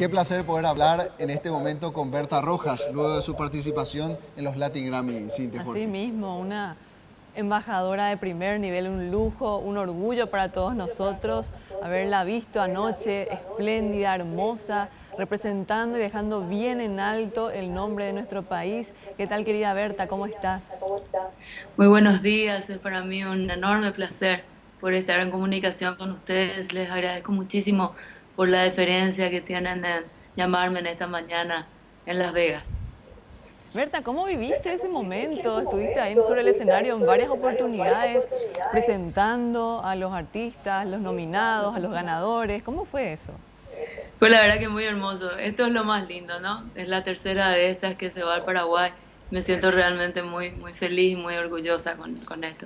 Qué placer poder hablar en este momento con Berta Rojas, luego de su participación en los Latin Grammy, Cintia, Así Jorge. mismo, una embajadora de primer nivel, un lujo, un orgullo para todos nosotros haberla visto anoche, espléndida, hermosa, representando y dejando bien en alto el nombre de nuestro país. ¿Qué tal, querida Berta? ¿Cómo estás? Muy buenos días, es para mí un enorme placer por estar en comunicación con ustedes. Les agradezco muchísimo por la deferencia que tienen en llamarme en esta mañana en Las Vegas. Berta, ¿cómo viviste ese momento? Estuviste ahí sobre el escenario en varias oportunidades, presentando a los artistas, los nominados, a los ganadores. ¿Cómo fue eso? Fue la verdad que muy hermoso. Esto es lo más lindo, ¿no? Es la tercera de estas que se va al Paraguay. Me siento realmente muy feliz y muy orgullosa con esto.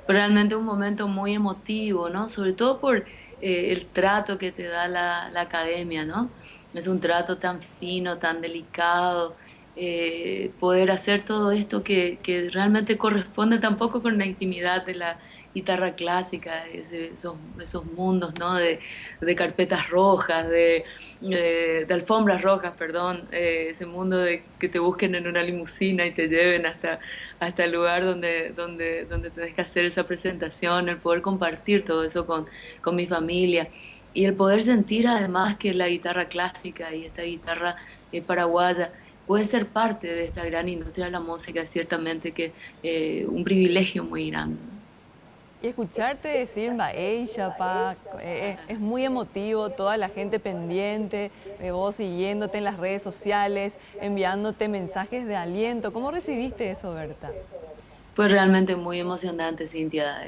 Fue realmente un momento muy emotivo, ¿no? Sobre todo por el trato que te da la academia, ¿no? Es un trato tan fino, tan delicado. Poder hacer todo esto que realmente corresponde tampoco con la intimidad de la guitarra clásica, esos mundos, ¿no? De carpetas rojas, de alfombras rojas, perdón, ese mundo de que te busquen en una limusina y te lleven hasta el lugar donde tenés que hacer esa presentación, el poder compartir todo eso con mi familia y el poder sentir además que la guitarra clásica y esta guitarra paraguaya puede ser parte de esta gran industria de la música, es ciertamente que un privilegio muy grande. Y escucharte decir Mbaey, Chapá, es muy emotivo, toda la gente pendiente, vos siguiéndote en las redes sociales, enviándote mensajes de aliento. ¿Cómo recibiste eso, Berta? Fue realmente muy emocionante, Cintia.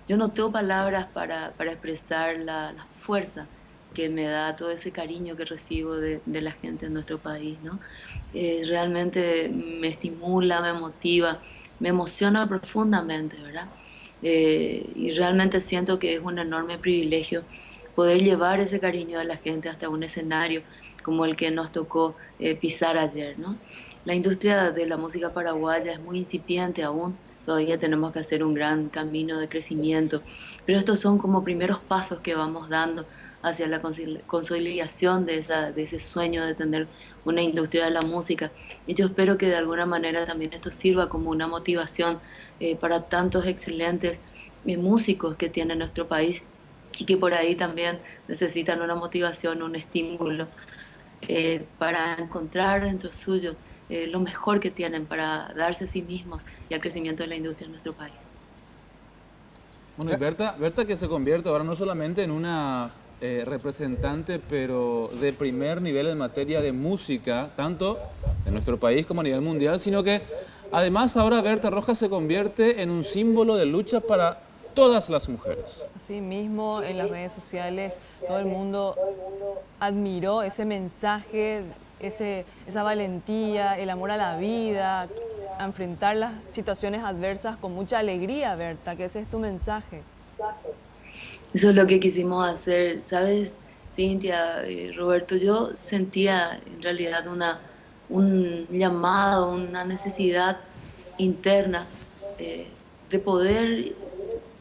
Yo no tengo palabras para expresar la fuerza que me da todo ese cariño que recibo de la gente en nuestro país, ¿no? Realmente me estimula, me motiva, me emociona profundamente, ¿verdad? Y realmente siento que es un enorme privilegio poder llevar ese cariño de la gente hasta un escenario como el que nos tocó pisar ayer, ¿no? La industria de la música paraguaya es muy incipiente aún, todavía tenemos que hacer un gran camino de crecimiento, pero estos son como primeros pasos que vamos dando hacia la consolidación de ese sueño de tener una industria de la música. Y yo espero que de alguna manera también esto sirva como una motivación para tantos excelentes músicos que tiene nuestro país y que por ahí también necesitan una motivación, un estímulo para encontrar dentro suyo lo mejor que tienen para darse a sí mismos y al crecimiento de la industria en nuestro país. Bueno, y Berta que se convierte ahora no solamente en una representante, pero de primer nivel en materia de música, tanto en nuestro país como a nivel mundial, sino que además ahora Berta Rojas se convierte en un símbolo de lucha para todas las mujeres. Así mismo, en las redes sociales, todo el mundo admiró ese mensaje, esa valentía, el amor a la vida, a enfrentar las situaciones adversas con mucha alegría, Berta, que ese es tu mensaje. Eso es lo que quisimos hacer, ¿sabes, Cintia, Roberto? Yo sentía en realidad un llamado, una necesidad interna de poder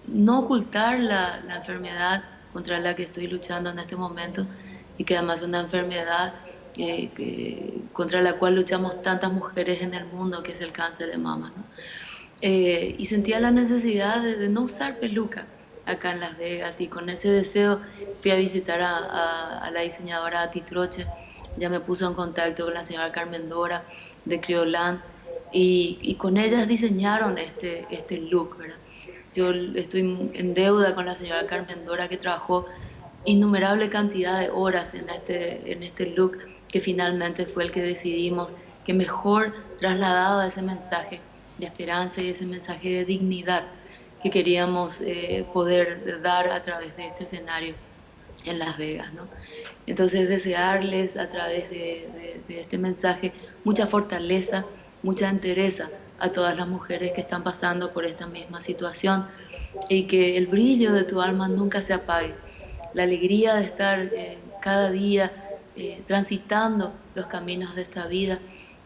no ocultar la enfermedad contra la que estoy luchando en este momento y que además es una enfermedad contra la cual luchamos tantas mujeres en el mundo, que es el cáncer de mama, ¿no? Y sentía la necesidad de no usar peluca acá en Las Vegas y con ese deseo fui a visitar a la diseñadora Ati Troche. Ya me puso en contacto con la señora Carmen Dora de Criolan y con ellas diseñaron este look, ¿verdad? Yo estoy en deuda con la señora Carmen Dora, que trabajó innumerable cantidad de horas en este look, que finalmente fue el que decidimos que mejor trasladaba ese mensaje de esperanza y ese mensaje de dignidad que queríamos poder dar a través de este escenario en Las Vegas, ¿no? Entonces desearles a través de este mensaje mucha fortaleza, mucha entereza a todas las mujeres que están pasando por esta misma situación y que el brillo de tu alma nunca se apague, la alegría de estar cada día transitando los caminos de esta vida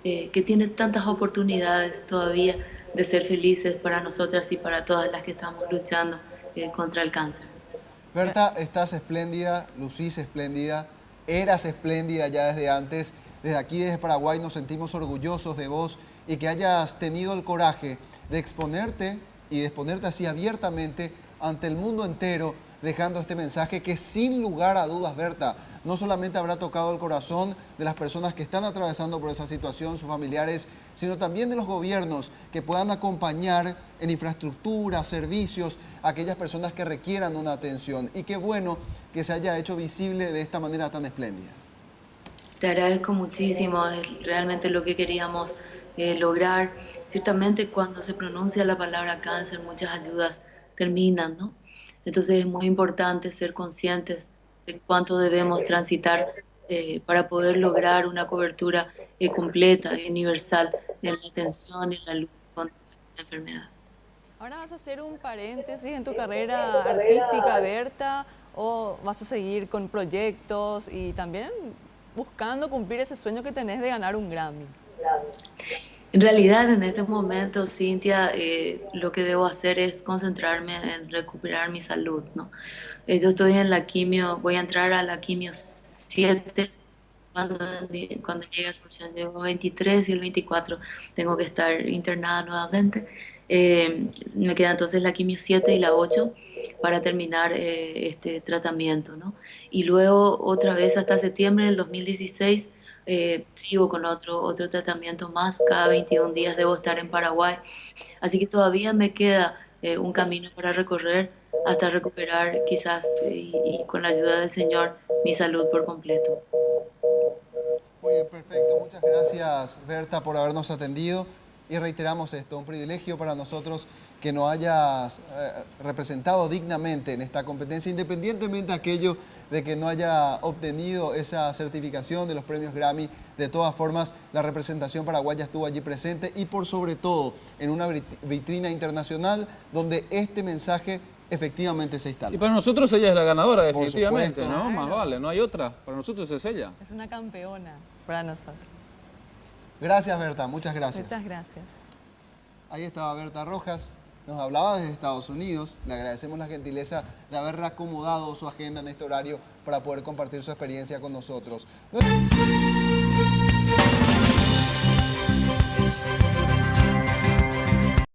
que tiene tantas oportunidades todavía de ser felices para nosotras y para todas las que estamos luchando contra el cáncer. Berta, estás espléndida, lucís espléndida. eras espléndida ya desde antes. Desde aquí, desde Paraguay, nos sentimos orgullosos de vos y que hayas tenido el coraje de exponerte y de exponerte así abiertamente ante el mundo entero, dejando este mensaje que sin lugar a dudas, Berta, no solamente habrá tocado el corazón de las personas que están atravesando por esa situación, sus familiares, sino también de los gobiernos que puedan acompañar en infraestructura, servicios, a aquellas personas que requieran una atención. Y qué bueno que se haya hecho visible de esta manera tan espléndida. Te agradezco muchísimo, es realmente lo que queríamos lograr. Ciertamente cuando se pronuncia la palabra cáncer, muchas ayudas terminan, ¿no? Entonces es muy importante ser conscientes de cuánto debemos transitar para poder lograr una cobertura completa y universal en la atención y la lucha contra la enfermedad. ¿Ahora vas a hacer un paréntesis en tu carrera artística, Berta, o vas a seguir con proyectos y también buscando cumplir ese sueño que tenés de ganar un Grammy? En realidad, en este momento, Cintia, lo que debo hacer es concentrarme en recuperar mi salud, ¿no? Yo estoy en la quimio, voy a entrar a la quimio 7 cuando llegue a Asunción. Llego 23 y el 24 tengo que estar internada nuevamente. Me queda entonces la quimio 7 y la 8 para terminar este tratamiento, ¿no? Y luego otra vez hasta septiembre del 2016 sigo con otro tratamiento más. Cada 21 días debo estar en Paraguay. Así que todavía me queda un camino para recorrer hasta recuperar quizás y con la ayuda del Señor mi salud por completo. Muy bien, perfecto. Muchas gracias, Berta, por habernos atendido. Y reiteramos esto, un privilegio para nosotros que nos hayas representado dignamente en esta competencia, independientemente de aquello de que no haya obtenido esa certificación de los premios Grammy. De todas formas, la representación paraguaya estuvo allí presente y por sobre todo en una vitrina internacional donde este mensaje efectivamente se instala. Y para nosotros ella es la ganadora, definitivamente, supuesto. ¿no? Más vale, no hay otra. Para nosotros es ella. Es una campeona para nosotros. Gracias, Berta, muchas gracias. Muchas gracias. Ahí estaba Berta Rojas, nos hablaba desde Estados Unidos. Le agradecemos la gentileza de haber reacomodado su agenda en este horario para poder compartir su experiencia con nosotros.